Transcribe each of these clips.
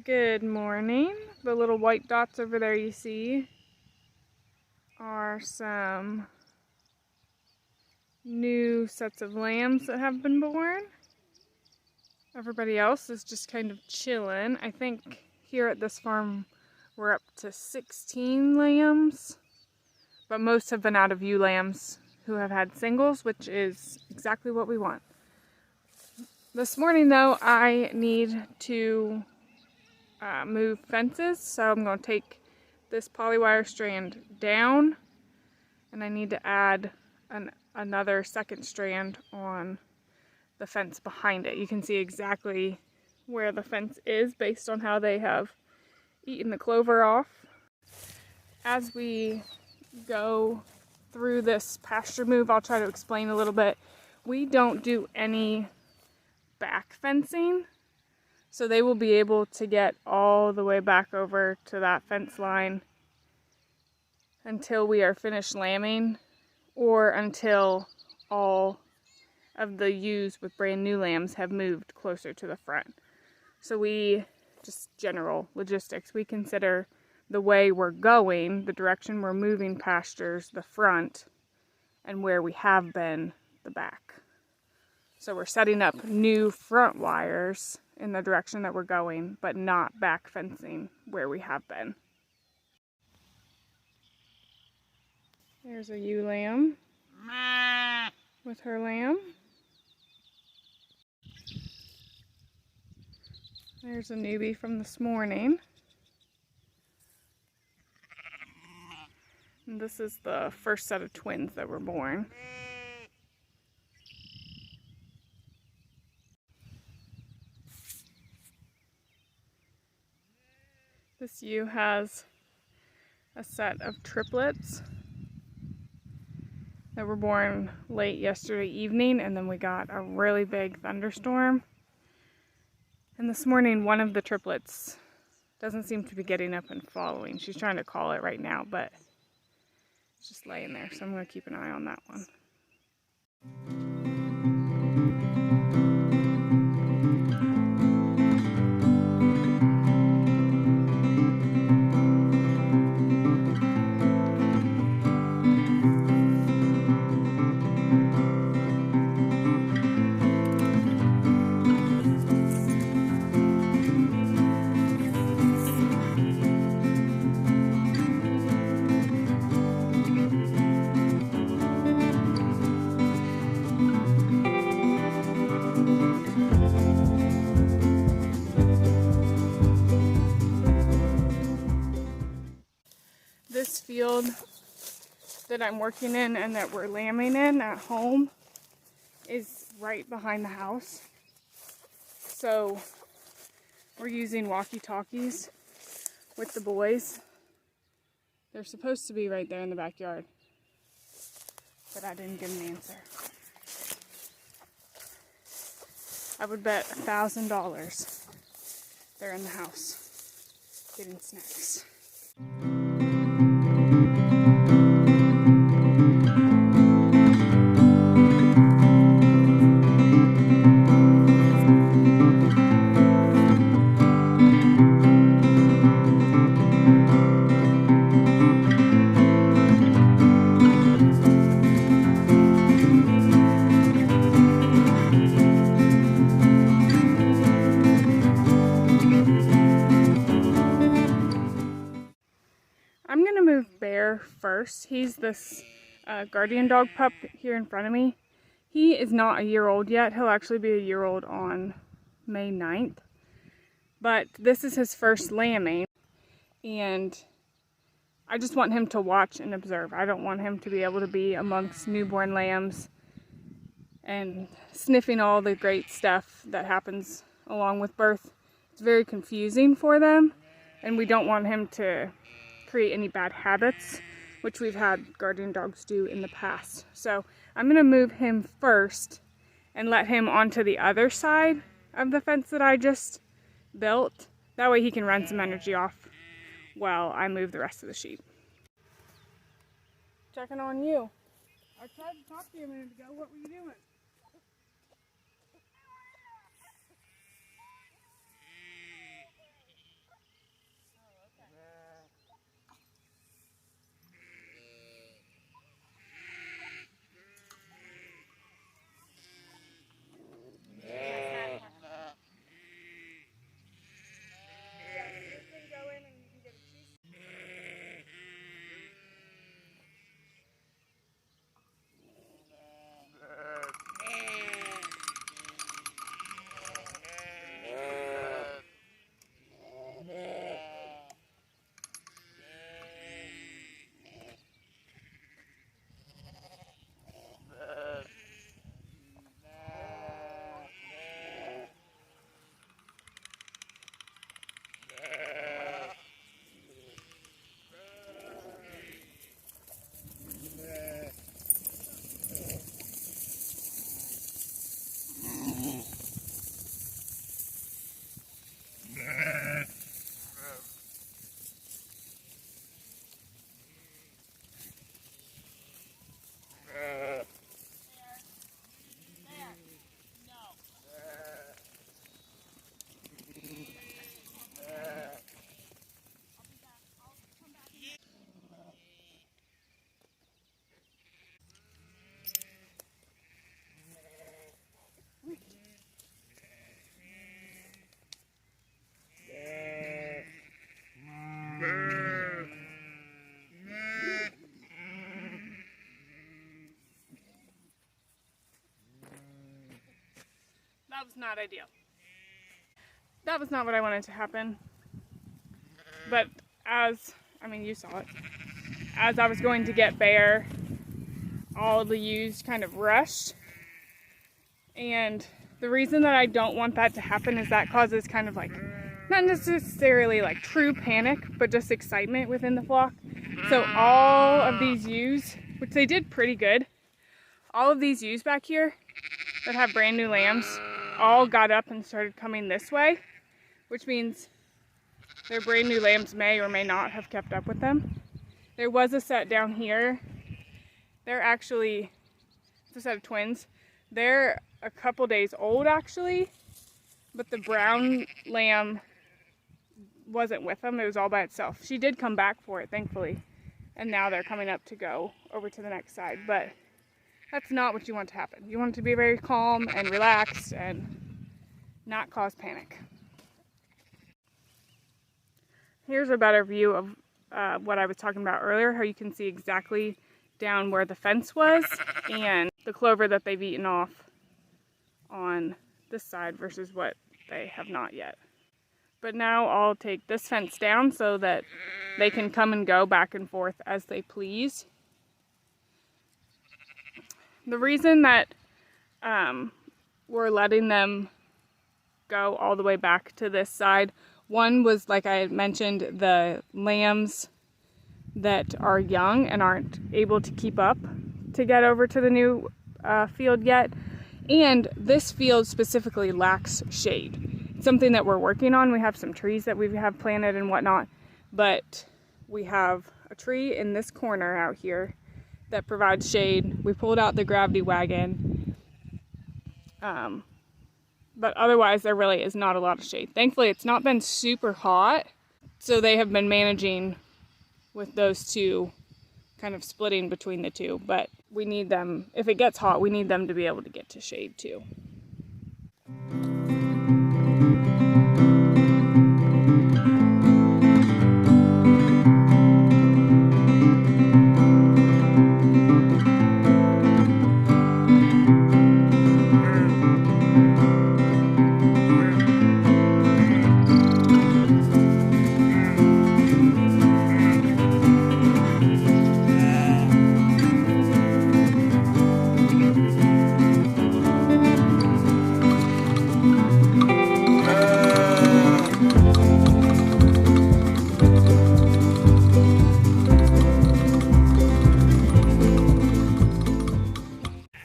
Good morning. The little white dots over there you see are some new sets of lambs that have been born. Everybody else is just kind of chilling. I think here at this farm we're up to 16 lambs, but most have been out of ewe lambs who have had singles, which is exactly what we want. This morning though, I need to move fences, so I'm going to take this polywire strand down, and I need to add another second strand on the fence behind it. You can see exactly where the fence is based on how they have eaten the clover off. As we go through this pasture move, I'll try to explain a little bit. We don't do any back fencing, so they will be able to get all the way back over to that fence line until we are finished lambing, or until all of the ewes with brand new lambs have moved closer to the front. So we, just general logistics, we consider the way we're going, the direction we're moving pastures, the front, and where we have been, the back. So we're setting up new front wires in the direction that we're going, but not back fencing where we have been. There's a ewe lamb with her lamb. There's a newbie from this morning. And this is the first set of twins that were born. This ewe has a set of triplets that were born late yesterday evening, and then we got a really big thunderstorm. And this morning, one of the triplets doesn't seem to be getting up and following. She's trying to call it right now, but it's just laying there, so I'm going to keep an eye on that one. This field that I'm working in and that we're lambing in at home is right behind the house. So we're using walkie-talkies with the boys. They're supposed to be right there in the backyard, but I didn't get an answer. I would bet $1,000 they're in the house getting snacks. I'm gonna move Bear first. He's this guardian dog pup here in front of me. He is not a year old yet. He'll actually be a year old on May 9th. But this is his first lambing, and I just want him to watch and observe. I don't want him to be able to be amongst newborn lambs and sniffing all the great stuff that happens along with birth. It's very confusing for them, and we don't want him to create any bad habits, which we've had guardian dogs do in the past. So I'm going to move him first and let him onto the other side of the fence that I just built. That way he can run some energy off while I move the rest of the sheep. Checking on you. I tried to talk to you a minute ago. What were you doing? that was not ideal. That was not what I wanted to happen. But you saw it. As I was going to get bare, all the ewes kind of rushed. And the reason that I don't want that to happen is that causes kind of like, not necessarily like true panic, but just excitement within the flock. So all of these ewes, which they did pretty good, all of these ewes back here that have brand new lambs all got up and started coming this way, which means their brand new lambs may or may not have kept up with them. There was a set down here. They're actually, it's a set of twins. They're a couple days old actually, but the brown lamb wasn't with them. It was all by itself. She did come back for it, thankfully. And now they're coming up to go over to the next side. But that's not what you want to happen. You want it to be very calm and relaxed and not cause panic. Here's a better view of what I was talking about earlier, how you can see exactly down where the fence was and the clover that they've eaten off on this side versus what they have not yet. But now I'll take this fence down so that they can come and go back and forth as they please. The reason that we're letting them go all the way back to this side, one was, like I had mentioned, the lambs that are young and aren't able to keep up to get over to the new field yet. And this field specifically lacks shade. It's something that we're working on. We have some trees that we have planted and whatnot, but we have a tree in this corner out here that provides shade. We pulled out the gravity wagon. But otherwise there really is not a lot of shade. Thankfully it's not been super hot, so they have been managing with those two, kind of splitting between the two, but we need them, if it gets hot, we need them to be able to get to shade too.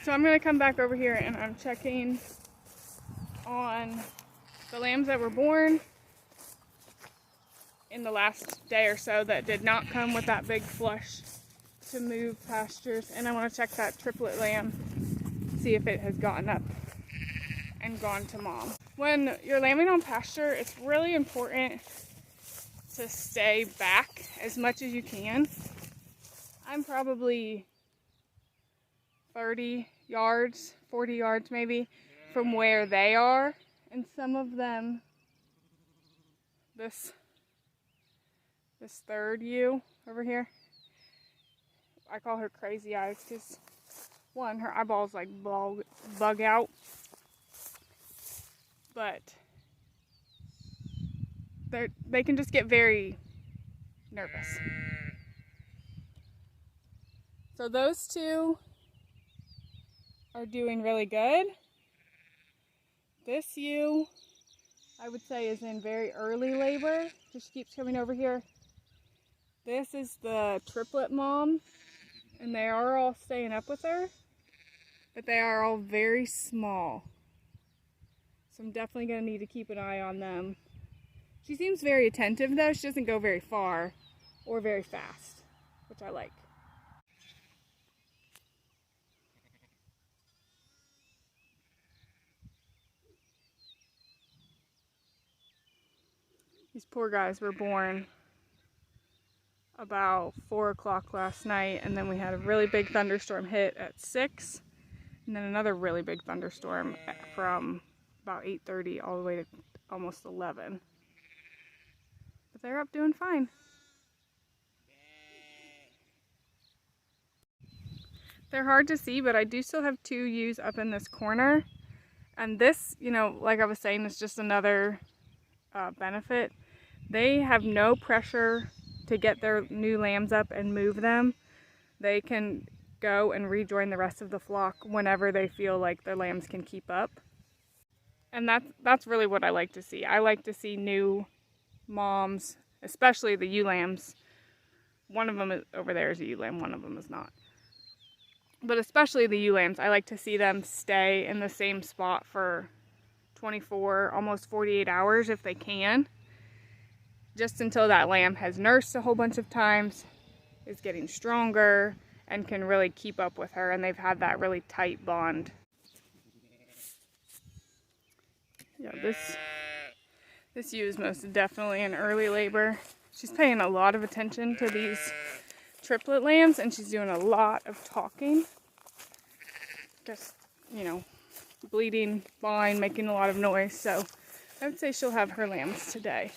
So I'm going to come back over here and I'm checking on the lambs that were born in the last day or so that did not come with that big flush to move pastures. And I want to check that triplet lamb, see if it has gotten up and gone to mom. When you're lambing on pasture, it's really important to stay back as much as you can. I'm probably 30 yards, 40 yards maybe, from where they are. And some of them, this third ewe over here, I call her crazy eyes because, one, her eyeballs like bug out. But they can just get very nervous. So those two are doing really good. This ewe, I would say, is in very early labor because she keeps coming over here. This is the triplet mom, and they are all staying up with her, but they are all very small. So I'm definitely going to need to keep an eye on them. She seems very attentive though. She doesn't go very far or very fast, which I like. These poor guys were born about 4 o'clock last night, and then we had a really big thunderstorm hit at 6, and then another really big thunderstorm from about 8:30 all the way to almost 11. But they're up doing fine. They're hard to see, but I do still have 2 ewes up in this corner, And this, you know, like I was saying, is just another benefit. They have no pressure to get their new lambs up and move them. They can go and rejoin the rest of the flock whenever they feel like their lambs can keep up. And that's really what I like to see. I like to see new moms, especially the ewe lambs. One of them is, over there is a ewe lamb, one of them is not. But especially the ewe lambs, I like to see them stay in the same spot for 24, almost 48 hours if they can. Just until that lamb has nursed a whole bunch of times, is getting stronger, and can really keep up with her, and they've had that really tight bond. Yeah, this ewe is most definitely in early labor. She's paying a lot of attention to these triplet lambs, and she's doing a lot of talking. Just, you know, bleating, bawling, making a lot of noise. So I would say she'll have her lambs today.